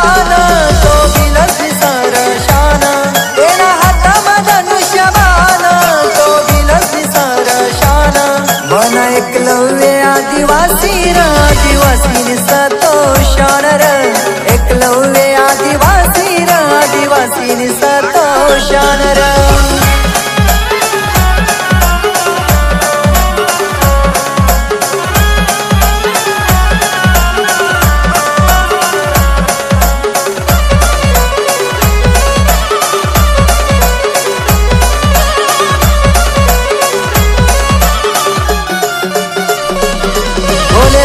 महान, तो विलसी सरशान, तेना हातामध्ये धनुष्यबाण, तो विलसी सरशान. मन एकलव्य आदिवासी र, आदिवासी सतोषान र, एकलव्य आदिवासी र, आदिवासी सतोषान र.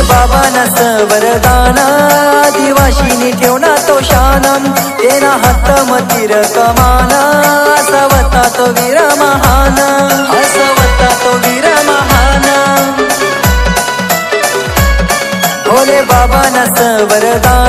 बाबानस वरदान, आदिवासीनी ठेवना तो शानम, तेना हातमतीर कमान, असवता तो वीर महान, असवता तो वीर महान. भोले बाबानस वरदान.